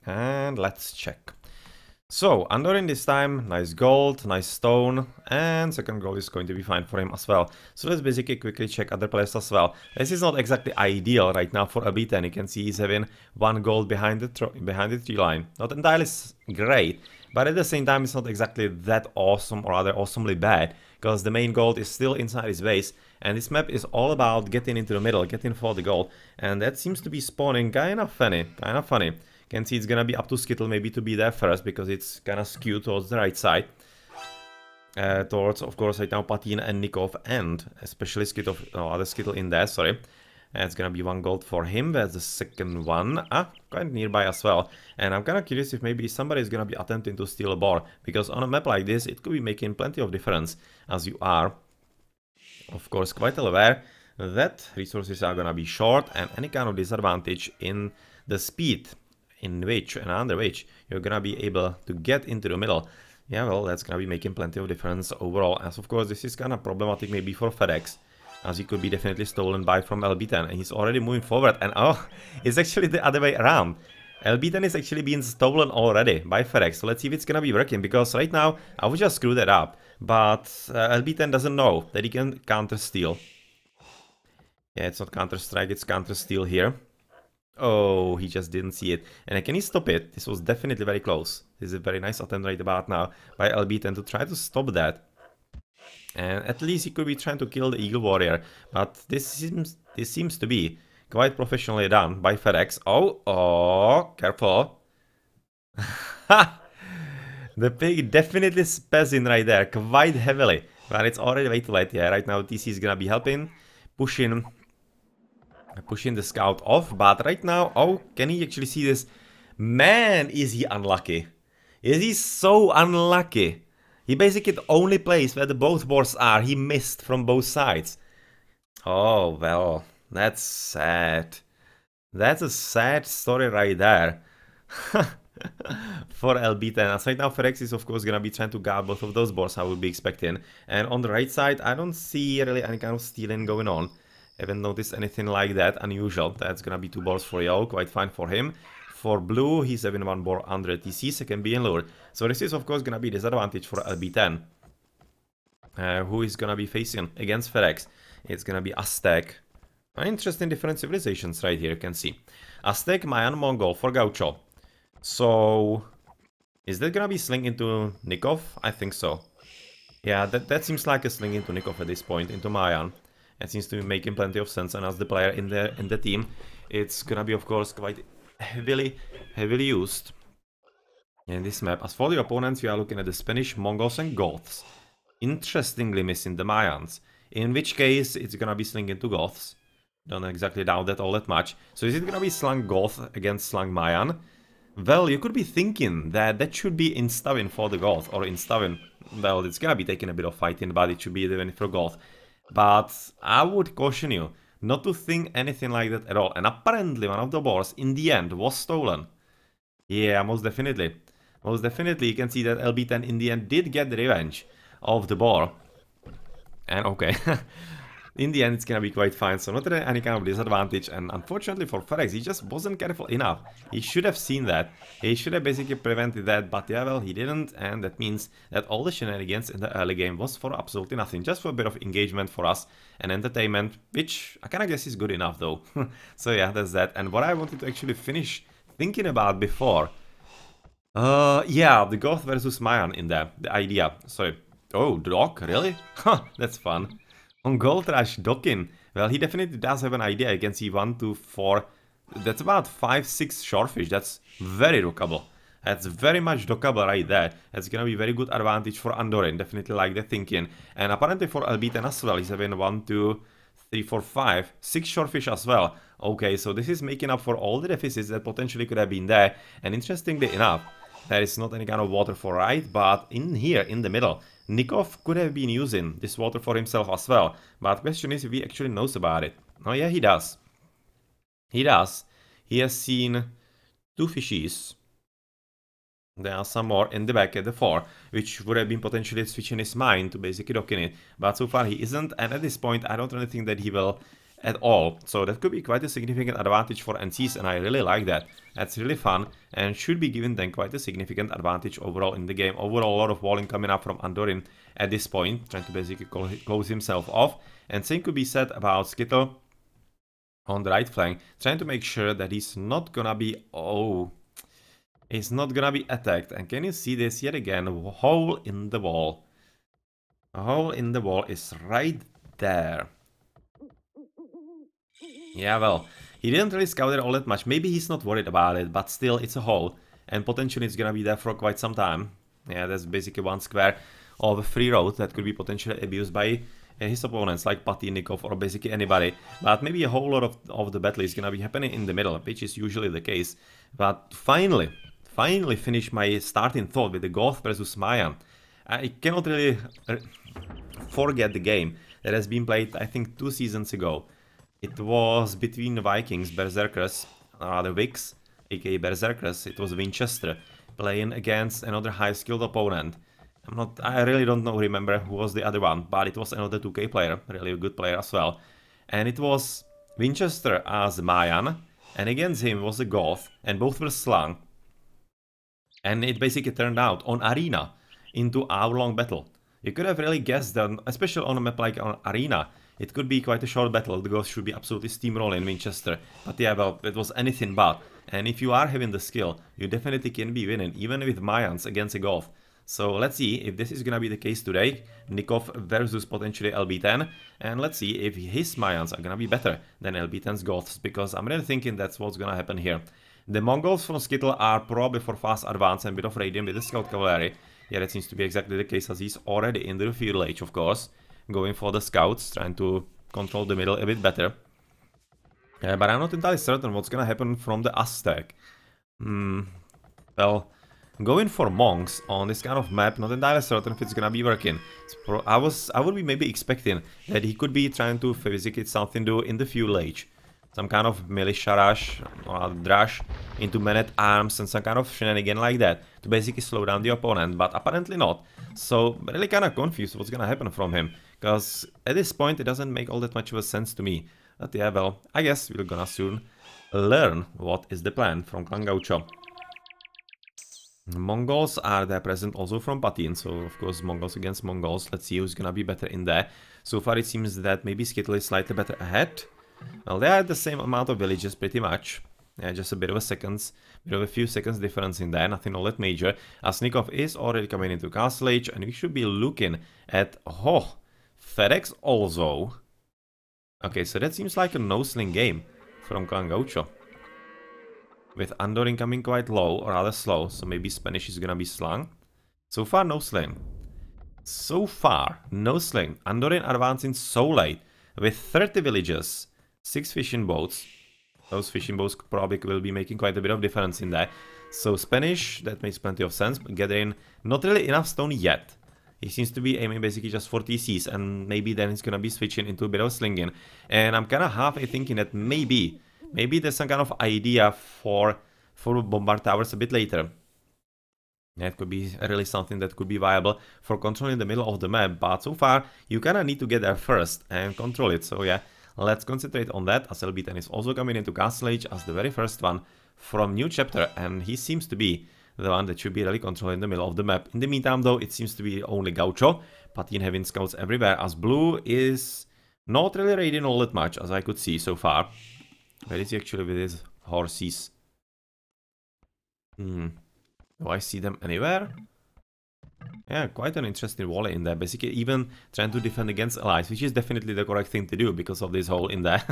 And let's check. So, Andorin this time, nice gold, nice stone, and second gold is going to be fine for him as well. So let's basically quickly check other players as well. This is not exactly ideal right now for LB10. You can see he's having 1 gold behind the tree line. Not entirely great, but at the same time it's not exactly that awesome or rather awesomely bad, because the main gold is still inside his base, and this map is all about getting into the middle, getting for the gold, and that seems to be spawning kind of funny, Can see it's gonna be up to Skittle maybe to be there first, because it's gonna skew towards the right side. Towards, of course, right now Patina and Nikov, and especially Skittle, other Skittle in there, sorry. It's gonna be 1 gold for him, that's the second one. Quite nearby as well. And I'm kinda curious if maybe somebody is gonna be attempting to steal a boar, because on a map like this, it could be making plenty of difference, as you are, of course, quite aware that resources are gonna be short, and any kind of disadvantage in the speed in which and under which you're gonna be able to get into the middle, yeah, well, that's gonna be making plenty of difference overall. As of course this is kind of problematic maybe for FedEx, as he could be definitely stolen by from LB10, and he's already moving forward, and oh, it's actually the other way around. LB10 is actually being stolen already by FedEx, so let's see if it's gonna be working, because right now I would just screw that up, but LB10 doesn't know that he can counter steal. Yeah, it's not counter strike, it's counter steal here. Oh, he just didn't see it. And can he stop it? This was definitely very close. This is a very nice attempt right about now by LB10 to try to stop that. And at least he could be trying to kill the Eagle Warrior. But this seems to be quite professionally done by FedEx. Oh, careful. The pig definitely spazzing right there, quite heavily. But it's already way too late. Yeah, right now TC is gonna be helping, pushing the scout off, but right now, oh, can he actually see this? Man, is he unlucky. Is he so unlucky. He basically the only place where the both boars are, he missed from both sides. Oh, well, that's sad. That's a sad story right there. For LB10. As right now, FedEx is of course gonna be trying to guard both of those boars, I would be expecting. And on the right side, I don't see really any kind of stealing going on. Haven't noticed anything like that unusual. That's gonna be 2 boars for yellow, quite fine for him. For blue, he's having 1 boar under TC, second being lured. So this is of course gonna be disadvantage for LB10. Who is gonna be facing against FedEx? It's gonna be Aztec. Interesting different civilizations right here, you can see. Aztec, Mayan, Mongol for Gaucho. So, is that gonna be sling into Nikov? I think so. Yeah, that seems like a sling into Nikov at this point, into Mayan. It seems to be making plenty of sense, and as the player in the team, it's gonna be of course quite heavily used in this map. As for the opponents, you are looking at the Spanish, Mongols and Goths. Interestingly missing the Mayans, in which case it's gonna be sling into Goths. Don't exactly doubt that all that much. So is it gonna be slang Goth against slang Mayan? Well, you could be thinking that that should be insta-win for the Goth, or insta-win. Well, it's gonna be taking a bit of fighting, but it should be the win for Goth. But I would caution you not to think anything like that at all. And apparently one of the boars in the end was stolen. Yeah, most definitely. Most definitely you can see that LB10 in the end did get the revenge of the boar. And okay, in the end it's gonna be quite fine, so not any kind of disadvantage. And unfortunately for FedEx, he just wasn't careful enough. He should have seen that. He should have basically prevented that, but yeah, well, he didn't, and that means that all the shenanigans in the early game was for absolutely nothing, just for a bit of engagement for us and entertainment, which I kinda guess is good enough though. So yeah, that's that. And what I wanted to actually finish thinking about before, yeah, the Goth versus Mayan in there, the idea. Sorry. Oh, Dock, really? Huh, that's fun. On Gold Rush, docking. Well, he definitely does have an idea. You can see 1, 2, 4. That's about 5, 6 shorefish. That's very dockable. That's very much dockable right there. That's gonna be very good advantage for Andorin. Definitely like the thinking. And apparently for LB10 as well. He's having 1, 2, 3, 4, 5, 6 shorefish as well. Okay, so this is making up for all the deficits that potentially could have been there. And interestingly enough, there is not any kind of water for right, but in here, in the middle, Nikov could have been using this water for himself as well. But the question is if he actually knows about it. Oh yeah, he does. He does. He has seen 2 fishies. There are some more in the back at the 4, which would have been potentially switching his mind to basically docking it. But so far he isn't, and at this point I don't really think that he will at all. So that could be quite a significant advantage for NCs, and I really like that. That's really fun, and should be giving them quite a significant advantage overall in the game. Overall, a lot of walling coming up from Andorin at this point, trying to basically close himself off. And same could be said about Skittle on the right flank, trying to make sure that he's not gonna be... Oh... He's not gonna be attacked. And can you see this yet again? A hole in the wall. A hole in the wall is right there. Yeah, well, he didn't really scout it all that much. Maybe he's not worried about it, but still, it's a hole. And potentially it's gonna be there for quite some time. Yeah, that's basically one square of a free road that could be potentially abused by his opponents, like Pati, Nikov, or basically anybody. But maybe a whole lot of the battle is gonna be happening in the middle, which is usually the case. But finally finish my starting thought with the Goth versus Mayan. I cannot really forget the game that has been played, I think, 2 seasons ago. It was between the Vikings, Berserkers, the Wicks, aka Berserkers. It was Winchester playing against another high-skilled opponent. I really don't remember who was the other one, but it was another 2K player, really a good player as well. And it was Winchester as Mayan, and against him was a Goth, and both were slung. And it basically turned out on Arena into hour-long battle. You could have really guessed that, especially on a map like on Arena, it could be quite a short battle. The Goth should be absolutely steamrolling Winchester. But yeah, well, it was anything but. And if you are having the skill, you definitely can be winning, even with Mayans against a Goth. So let's see if this is gonna be the case today. Nikov versus potentially LB10. And let's see if his Mayans are gonna be better than LB10's Goths, because I'm really thinking that's what's gonna happen here. The Mongols from Skittle are probably for fast advance and a bit of radiant with the Scout Cavalry. Yeah, that seems to be exactly the case, as he's already in the field age, of course. Going for the Scouts, trying to control the middle a bit better. But I'm not entirely certain what's gonna happen from the Aztec. Well, going for Monks on this kind of map, not entirely certain if it's gonna be working. I would be maybe expecting that he could be trying to physically something do in the fuel age. Some kind of militia rush or drash into men-at-arms and some kind of shenanigan like that to basically slow down the opponent, but apparently not. So really kind of confused what's gonna happen from him, because at this point it doesn't make all that much of a sense to me. But yeah, well, I guess we're gonna soon learn what is the plan from Clan Gaucho. Mongols are there present also from Patin, so of course Mongols against Mongols. Let's see who's gonna be better in there. So far it seems that maybe Skittle is slightly better ahead. Well, they are the same amount of villages, pretty much. Yeah, just a bit of a few seconds difference in there, nothing all that major. As Nikov is already coming into Castle Age, and we should be looking at... Oh, FedEx also. Okay, so that seems like a no-sling game from Clan Gaucho. With Andorin coming quite low, or rather slow, so maybe Spanish is gonna be slung. So far, no sling. So far, no sling. Andorin advancing so late, with 30 villages. 6 fishing boats. Those fishing boats probably will be making quite a bit of difference in there. So Spanish, that makes plenty of sense, but gathering not really enough stone yet. He seems to be aiming basically just for TCs, and maybe then he's gonna be switching into a bit of slinging. And I'm kinda halfway thinking that maybe there's some kind of idea for bombard towers a bit later. That could be really something that could be viable for controlling the middle of the map, but so far you kinda need to get there first and control it, so yeah. Let's concentrate on that, as LB10 is also coming into Castle Age as the very first one from new chapter, and he seems to be the one that should be really controlling the middle of the map. In the meantime though, it seems to be only Gaucho, Patin having scouts everywhere, as Blue is not really raiding all that much, as I could see so far. Where is he actually with his horses? Do I see them anywhere? Yeah, quite an interesting wall in there. Basically, even trying to defend against allies, which is definitely the correct thing to do because of this hole in there.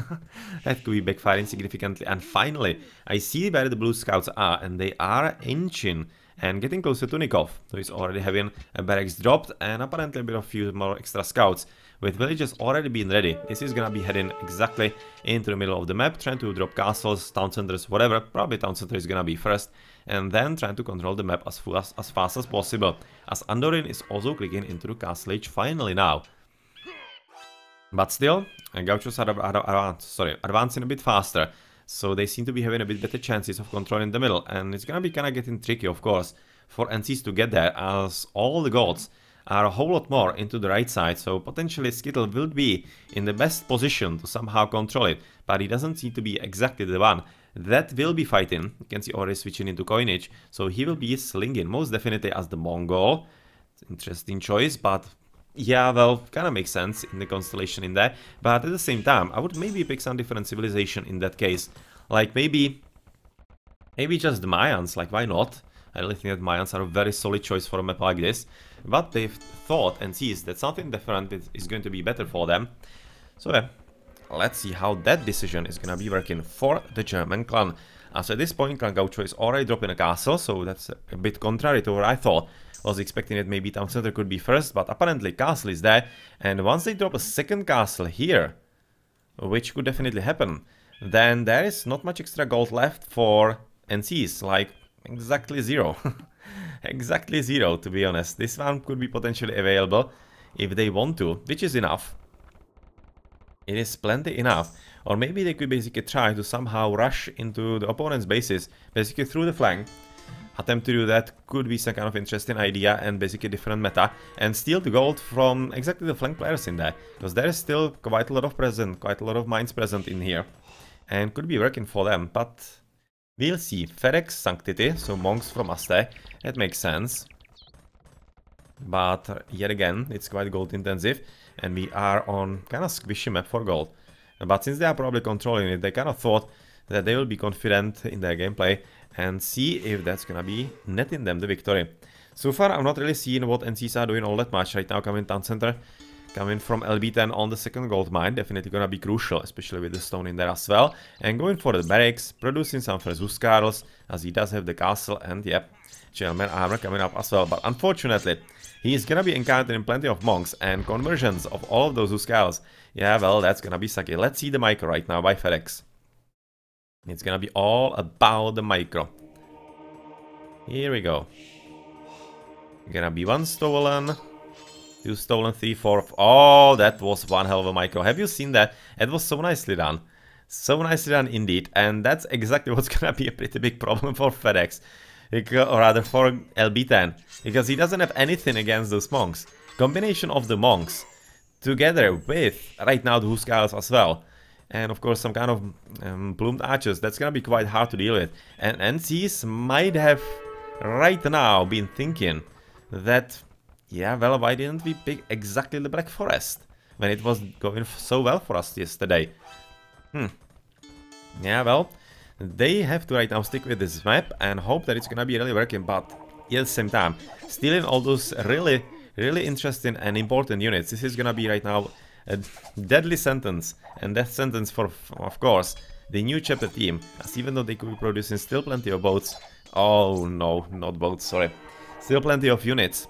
That could be backfiring significantly. And finally, I see where the blue scouts are, and they are inching and getting closer to Nikov, who is already having a barracks dropped and apparently a bit of few more extra scouts. With villages already being ready, this is gonna be heading exactly into the middle of the map, trying to drop castles, town centers, whatever. Probably town center is gonna be first, and then trying to control the map as fast as possible. As Andorin is also clicking into the castle age finally now. But still, Gauchos are advancing a bit faster, so they seem to be having a bit better chances of controlling the middle, and it's gonna be kinda getting tricky, of course, for NCs to get there, as all the gods are a whole lot more into the right side, so potentially Skittle will be in the best position to somehow control it, but he doesn't seem to be exactly the one that will be fighting. You can see already switching into coinage, so he will be slinging most definitely as the Mongol. Interesting choice, but yeah, well, kind of makes sense in the constellation in there. But at the same time, I would maybe pick some different civilization in that case. Like maybe just the Mayans, like why not? I really think that Mayans are a very solid choice for a map like this. But they've thought and sees that something different is going to be better for them. So yeah, let's see how that decision is gonna be working for the German clan. As at this point, Clan Gaucho is already dropping a castle, so that's a bit contrary to what I thought. Was expecting that maybe town center could be first, but apparently castle is there. And once they drop a second castle here, which could definitely happen, then there is not much extra gold left for NCs, like exactly zero. Exactly zero, to be honest. This one could be potentially available if they want to, which is enough. It is plenty enough. Or maybe they could basically try to somehow rush into the opponent's bases, basically through the flank. Attempt to do that could be some kind of interesting idea and basically different meta, and steal the gold from exactly the flank players in there, because there is still quite a lot of mines present in here, and could be working for them, but we'll see. Ferex Sanctity, so monks from Aste, that makes sense, but yet again it's quite gold intensive, and we are on kind of squishy map for gold. But since they are probably controlling it, they kind of thought that they will be confident in their gameplay and see if that's gonna be netting them the victory. So far, I'm not really seeing what NCs are doing all that much. Right now, coming town center, coming from LB10 on the second gold mine, definitely gonna be crucial, especially with the stone in there as well. And going for the barracks, producing some first Huskarls, as he does have the castle, and yep, Gentleman armor coming up as well. But unfortunately, he is gonna be encountering plenty of monks and conversions of all of those Huskarls. Yeah, well, that's gonna be sucky. Let's see the micro right now by Ferex. It's gonna be all about the micro. Here we go. Gonna be one stolen, two stolen, 3, 4. Oh, that was one hell of a micro. Have you seen that? It was so nicely done. So nicely done indeed. And that's exactly what's gonna be a pretty big problem for FedEx. Or rather for LB10. Because he doesn't have anything against those monks. Combination of the monks together with right now the Huskarls as well. And of course some kind of plumed archers, that's gonna be quite hard to deal with. And NCs might have right now been thinking that, yeah, well, why didn't we pick exactly the Black Forest when it was going so well for us yesterday? Yeah, well, they have to right now stick with this map and hope that it's gonna be really working, but at the same time, stealing all those really interesting and important units, this is gonna be right now a deadly sentence, and that sentence for, of course, the new chapter team, as even though they could be producing still plenty of boats, oh no, not boats, sorry, still plenty of units.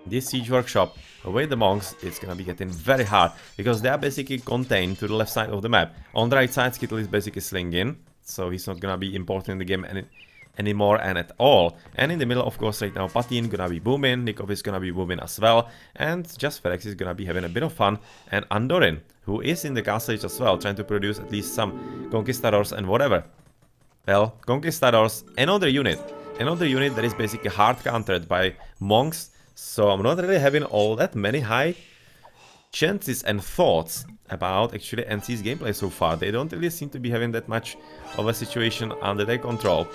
This siege workshop with the monks, it's gonna be getting very hard, because they are basically contained to the left side of the map. On the right side, Skittle is basically slinging, so he's not gonna be important in the game anymore and at all. And in the middle, of course, right now, Patin gonna be booming, Nikov is gonna be booming as well, and just Ferex is gonna be having a bit of fun, and Andorin, who is in the castle age as well, trying to produce at least some conquistadors and whatever. Well, conquistadors, another unit that is basically hard countered by monks, so I'm not really having all that many high chances and thoughts about actually NC's gameplay so far. They don't really seem to be having that much of a situation under their control.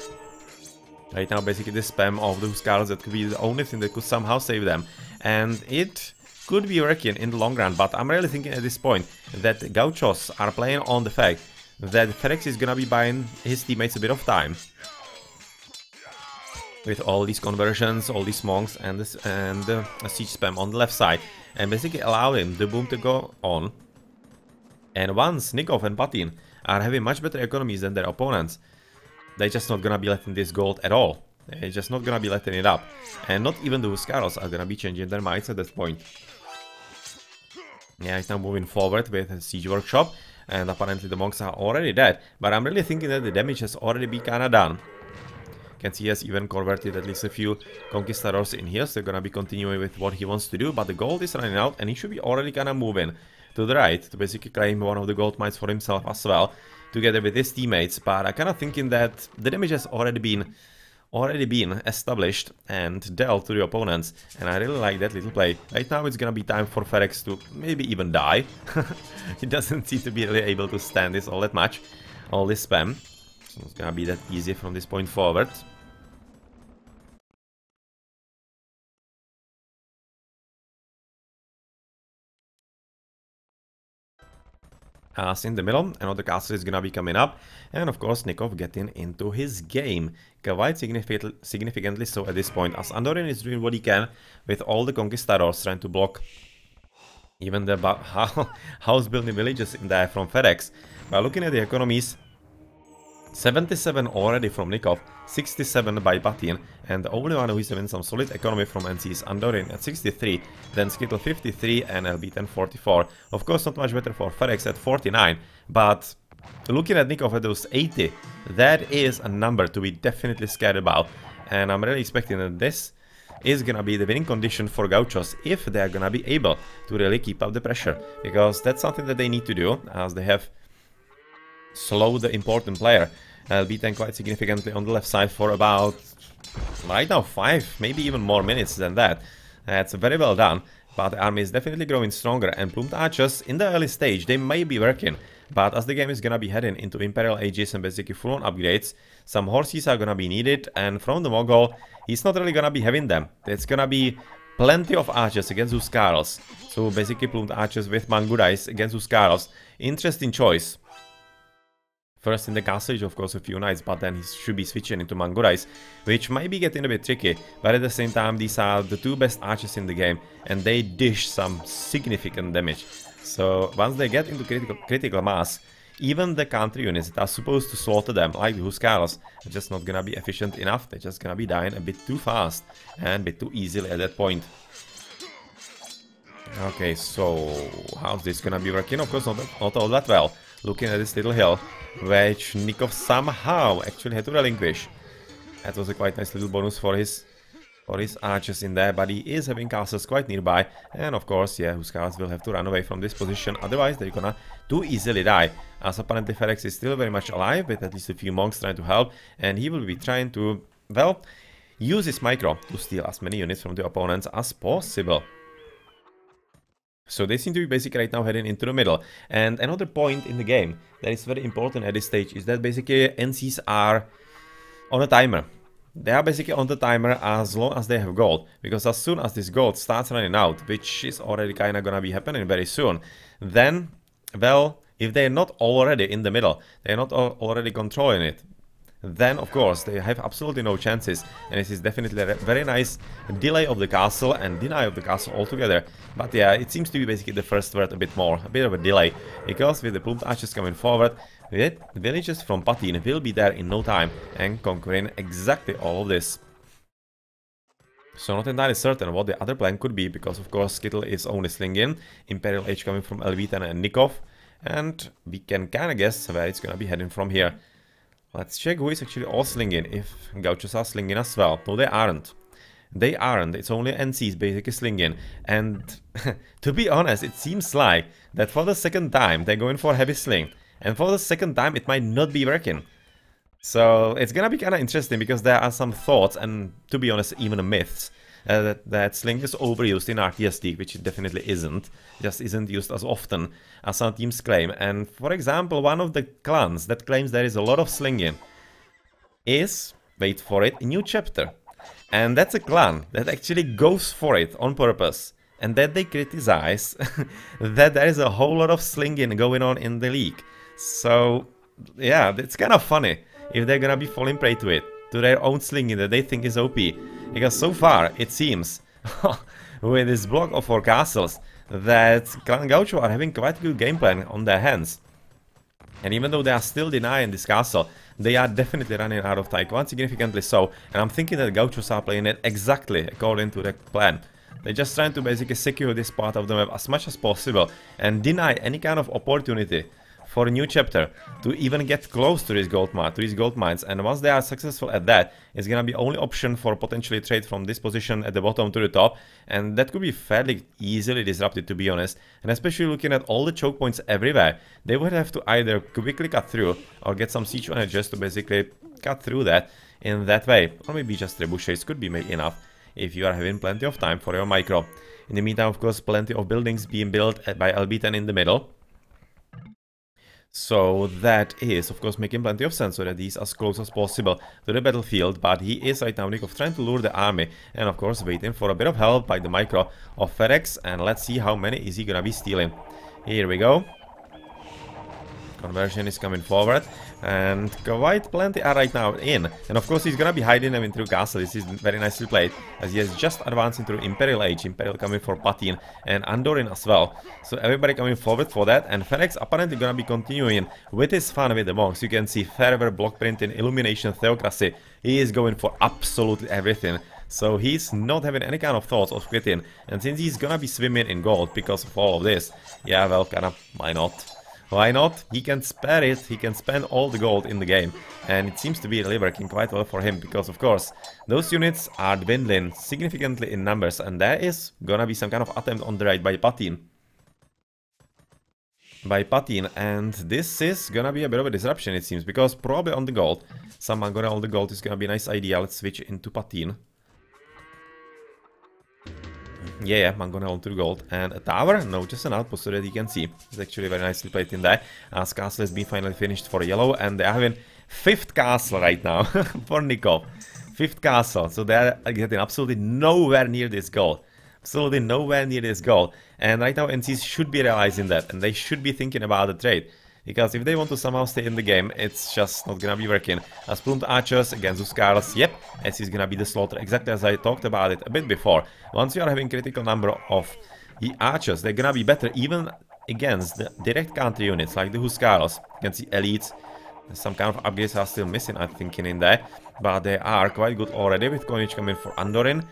Right now, basically the spam of the Huskarls, that could be the only thing that could somehow save them. And it could be working in the long run, but I'm really thinking at this point that Gauchos are playing on the fact that Ferex is gonna be buying his teammates a bit of time. With all these conversions, all these monks, and a siege spam on the left side. And basically allowing the boom to go on. And once Nikov and Patin are having much better economies than their opponents, they're just not gonna be letting this gold at all. They're just not gonna be letting it up. And not even the Huskarls are gonna be changing their minds at that point. Yeah, it's now moving forward with a siege workshop. And apparently the monks are already dead. But I'm really thinking that the damage has already been kinda done. Can see he has even converted at least a few conquistadors in here, so they're gonna be continuing with what he wants to do, but the gold is running out and he should be already kinda moving to the right to basically claim one of the gold mines for himself as well, together with his teammates. But I'm kinda thinking that the damage has already been already been established and dealt to the opponents, and I really like that little play. Right now it's gonna be time for Ferex to maybe even die. He doesn't seem to be really able to stand this all that much, all this spam. So it's gonna be that easy from this point forward. As in the middle, another castle is gonna be coming up, and of course Nikov getting into his game, quite significantly so at this point, as Andorin is doing what he can with all the Conquistadors trying to block even the house building villages in there from FedEx. By looking at the economies, 77 already from Nikov, 67 by Batin, and the only one who is having some solid economy from NC is Andorin at 63, then Skittle 53 and LB10 44. Of course not much better for FedEx at 49, but looking at Nikov at those 80, that is a number to be definitely scared about, and I'm really expecting that this is gonna be the winning condition for Gauchos if they're gonna be able to really keep up the pressure, because that's something that they need to do, as they have slowed the important player. Beaten quite significantly on the left side for about, right now, 5, maybe even more minutes than that. That's very well done, but the army is definitely growing stronger, and Plumed Archers, in the early stage, they may be working, but as the game is gonna be heading into Imperial Ages and basically full-on upgrades, some horses are gonna be needed, and from the Mogul, he's not really gonna be having them. It's gonna be plenty of archers against Huskarls, so basically Plumed Archers with Mangurais against Huskarls. Interesting choice. First in the castle, of course, a few knights, but then he should be switching into Mangurais, which might be getting a bit tricky, but at the same time, these are the two best archers in the game, and they dish some significant damage. So once they get into critical mass, even the country units that are supposed to slaughter them, like the Huskarls, are just not gonna be efficient enough. They're just gonna be dying a bit too fast and a bit too easily at that point. Okay, so how's this gonna be working? Of course, not all that well. Looking at this little hill, which Nikov somehow actually had to relinquish. That was a quite nice little bonus for his archers in there, but he is having castles quite nearby, and of course, yeah, Huskarls will have to run away from this position, otherwise they're gonna too easily die, as apparently Ferex is still very much alive, with at least a few monks trying to help, and he will be trying to, well, use his micro to steal as many units from the opponents as possible. So they seem to be basically right now heading into the middle. And another point in the game that is very important at this stage is that basically NCs are on a timer. They are basically on the timer as long as they have gold. Because as soon as this gold starts running out, which is already kinda gonna be happening very soon, then, well, if they're not already in the middle, they're not already controlling it, then of course they have absolutely no chances, and this is definitely a very nice delay of the castle and deny of the castle altogether. But yeah, it seems to be basically the first word a bit of a delay, because with the Plumed Archers coming forward, the villages from Patin will be there in no time and conquering exactly all of this. So not entirely certain what the other plan could be, because of course Skittle is only slinging, Imperial Age coming from Elvitan and Nikov, and we can kinda guess where it's gonna be heading from here. Let's check who is actually all slinging, if Gauchos are slinging as well. No, they aren't. They aren't, it's only NCs basically slinging. And to be honest, it seems like that for the second time they're going for heavy sling. And for the second time it might not be working. So it's gonna be kinda interesting, because there are some thoughts, and to be honest, even myths, that sling is overused in RTSD, which it definitely isn't. Just isn't used as often as some teams claim. And for example, one of the clans that claims there is a lot of slinging is, wait for it, a New Chapter. And that's a clan that actually goes for it on purpose, and that they criticize that there is a whole lot of slinging going on in the league. So yeah, it's kind of funny if they're gonna be falling prey to it, to their own slinging that they think is OP. Because so far, it seems, with this block of 4 castles, that Clan Gaucho are having quite a good game plan on their hands. And even though they are still denying this castle, they are definitely running out of time, quite significantly so. And I'm thinking that Gauchos are playing it exactly according to the plan. They're just trying to basically secure this part of the map as much as possible and deny any kind of opportunity for a New Chapter to even get close to this gold mines, and once they are successful at that, it's gonna be only option for potentially trade from this position at the bottom to the top, and that could be fairly easily disrupted, to be honest. And especially looking at all the choke points everywhere, they would have to either quickly cut through or get some siege managers to basically cut through that in that way. Or maybe just trebuchets could be made enough if you are having plenty of time for your micro. In the meantime, of course, plenty of buildings being built by LB10 in the middle. So that is, of course, making plenty of sense so that he's as close as possible to the battlefield. But he is right now, Nikov, trying to lure the army. And of course, waiting for a bit of help by the micro of FedEx. And let's see how many is he gonna be stealing. Here we go. Conversion is coming forward, and quite plenty are right now in. And of course he's gonna be hiding them in through castle. This is very nicely played, as he has just advancing through Imperial Age. Imperial coming for Patin and Andorin as well. So everybody coming forward for that, and Fenex apparently gonna be continuing with his fun with the monks. You can see Fervor, block printing, illumination, theocracy. He is going for absolutely everything. So he's not having any kind of thoughts of quitting. And since he's gonna be swimming in gold because of all of this, yeah, well, kinda, why not? Why not? He can spare it, he can spend all the gold in the game, and it seems to be really working quite well for him, because of course those units are dwindling significantly in numbers, and there is gonna be some kind of attempt on the raid by Patin. And this is gonna be a bit of a disruption, it seems, because probably on the gold, some Mangora on the gold is gonna be a nice idea. Let's switch into Patin. Yeah, Mangona onto the gold. And a tower, no, just an outpost so that you can see. It's actually very nicely played in there. As castle has been finally finished for yellow, and they are having 5th castle right now for Nikov. 5th castle, so they are getting absolutely nowhere near this goal. Absolutely nowhere near this goal. And right now NCs should be realizing that, and they should be thinking about the trade. Because if they want to somehow stay in the game, it's just not gonna be working. As Plumed Archers against Huskarls, yep, S is gonna be the slaughter, exactly as I talked about it a bit before. Once you are having critical number of the Archers, they're gonna be better even against the direct counter units like the Huskarls. You can see elites. Some kind of upgrades are still missing, I'm thinking, in there. But they are quite good already, with coinage coming for Andorin.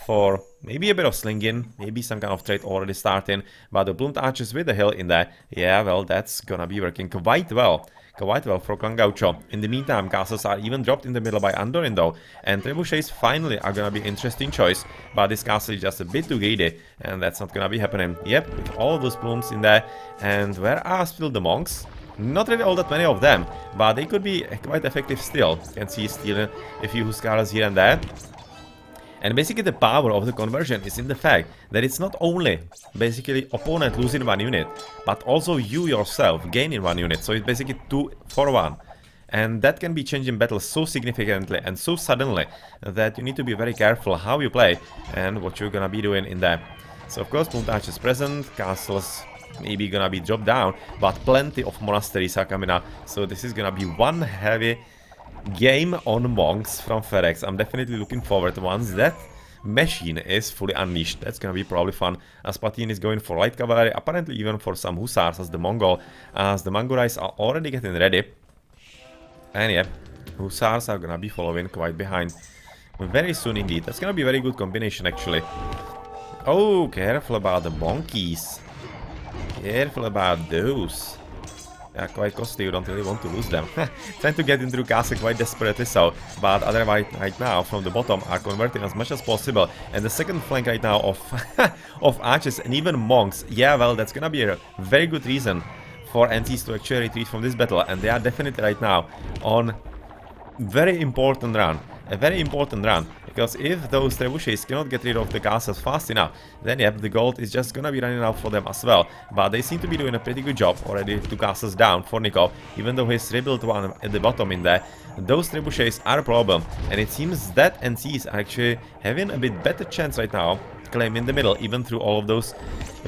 For maybe a bit of slinging, maybe some kind of trade already starting, but the Plumed Archers with the hill in there, yeah, well, that's gonna be working quite well for Clan Gaucho. In the meantime, castles are even dropped in the middle by Andorin though, and trebuchets finally are gonna be interesting choice, but this castle is just a bit too greedy, and that's not gonna be happening. Yep, with all of those plumes in there, and where are still the monks? Not really all that many of them, but they could be quite effective still. You can see stealing a few Huskarls here and there. And basically the power of the conversion is in the fact that it's not only basically opponent losing 1 unit, but also you yourself gaining 1 unit. So it's basically 2 for 1. And that can be changing battles so significantly and so suddenly that you need to be very careful how you play and what you're gonna be doing in there. So of course Plumed Archers present, castles maybe gonna be dropped down, but plenty of monasteries are coming up. So this is gonna be one heavy game on monks from FedEx. I'm definitely looking forward to once that machine is fully unleashed. That's gonna be probably fun, as Patin is going for light cavalry, apparently even for some hussars as the Mongol, as the Mangurais are already getting ready. And yeah, hussars are gonna be following quite behind very soon indeed. That's gonna be a very good combination actually. Oh, careful about the monkeys. Careful about those. Yeah, quite costly, you don't really want to lose them. Trying to get into the castle quite desperately so, but otherwise right now from the bottom are converting as much as possible. And the second flank right now of of archers and even monks, yeah, well, that's gonna be a very good reason for NCs to actually retreat from this battle, and they are definitely right now on very important run. A very important run, because if those trebuchets cannot get rid of the castles fast enough, then yep, the gold is just gonna be running out for them as well. But they seem to be doing a pretty good job already. 2 castles down for Nikov, even though he's rebuilt one at the bottom in there. Those trebuchets are a problem, and it seems that NCs are actually having a bit better chance right now claiming the middle, even through all of those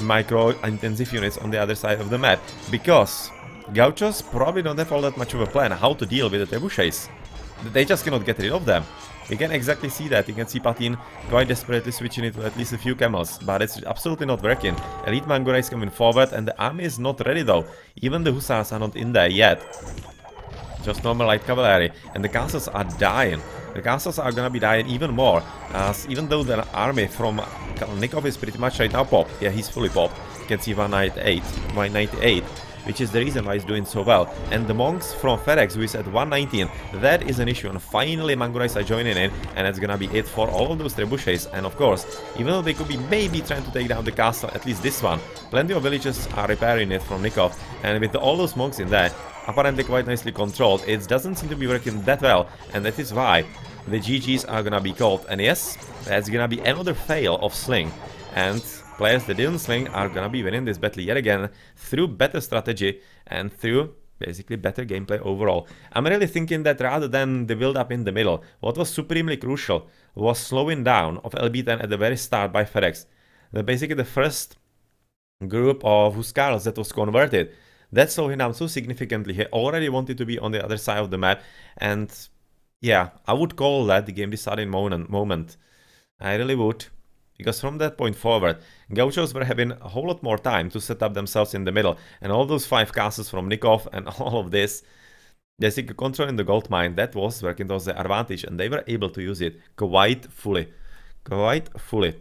micro-intensive units on the other side of the map, because Gauchos probably don't have all that much of a plan how to deal with the trebuchets. They just cannot get rid of them. You can exactly see that. You can see Patin quite desperately switching it to at least a few camels, but it's absolutely not working. Elite Mangora is coming forward, and the army is not ready though. Even the hussars are not in there yet. Just normal light cavalry, and the castles are dying. The castles are gonna be dying even more, as even though the army from Nikov is pretty much right now popped. Yeah, he's fully popped. You can see 198, which is the reason why he's doing so well. And the monks from FedEx, who is at 119, that is an issue, and finally Mangurais are joining in, and that's gonna be it for all of those trebuchets. And of course, even though they could be maybe trying to take down the castle, at least this one, plenty of villages are repairing it from Nikov, and with all those monks in there, apparently quite nicely controlled, it doesn't seem to be working that well, and that is why the GGs are gonna be called. And yes, that's gonna be another fail of Sling. And players that didn't Sling are gonna be winning this battle yet again through better strategy and through basically better gameplay overall. I'm really thinking that rather than the build-up in the middle, what was supremely crucial was slowing down of LB10 at the very start by FedEx. Basically the first group of Huskarls that was converted, that slowed him down so significantly. He already wanted to be on the other side of the map, and yeah, I would call that the game deciding moment. I really would. Because from that point forward, Gauchos were having a whole lot more time to set up themselves in the middle. And all those 5 castles from Nikov and all of this, basically controlling the gold mine, that was working towards their advantage. And they were able to use it quite fully. Quite fully.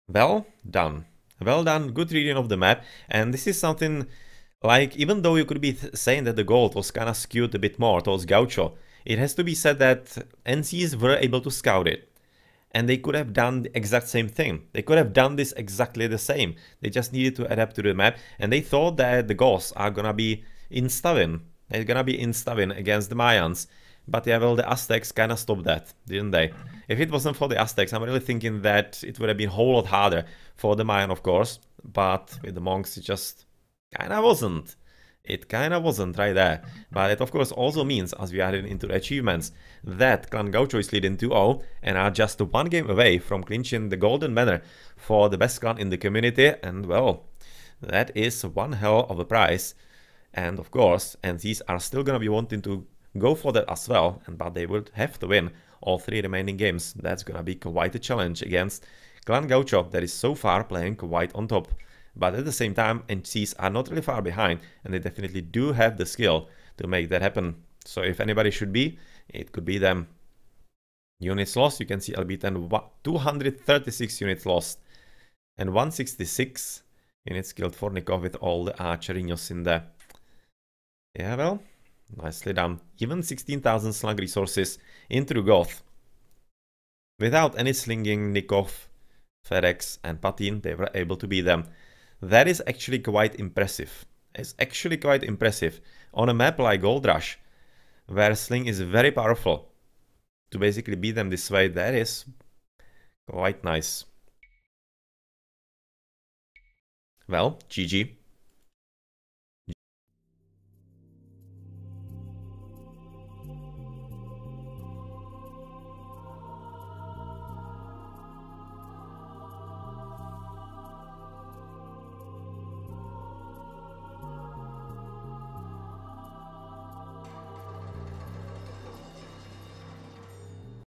Well done. Well done. Good reading of the map. And this is something like, even though you could be saying that the gold was kind of skewed a bit more towards Gaucho, it has to be said that NCs were able to scout it. And they could have done the exact same thing. They could have done this exactly the same. They just needed to adapt to the map. And they thought that the Goths are gonna be insta-win. They're gonna be insta-win against the Mayans. But yeah, well, the Aztecs kind of stopped that, didn't they? If it wasn't for the Aztecs, I'm really thinking that it would have been a whole lot harder for the Mayan, of course. But with the monks, it just kind of wasn't. It kind of wasn't right there. But it of course also means, as we are into the achievements, that Clan Gaucho is leading 2-0 and are just 1 game away from clinching the golden banner for the best clan in the community. And well, that is one hell of a prize. And of course, NCs are still gonna be wanting to go for that as well, but they would have to win all 3 remaining games. That's gonna be quite a challenge against Clan Gaucho that is so far playing quite on top. But at the same time, NCs are not really far behind, and they definitely do have the skill to make that happen. So if anybody should be, it could be them. Units lost, you can see LB10 236 units lost, and 166 units killed for Nikov with all the archerinos in there. Yeah, well, nicely done. Even 16,000 slug resources into Goth. Without any slinging, Nikov, FedEx, and Patin, they were able to beat them. That is actually quite impressive. It's actually quite impressive. On a map like Gold Rush, where Sling is very powerful, to basically beat them this way, that is quite nice. Well, GG.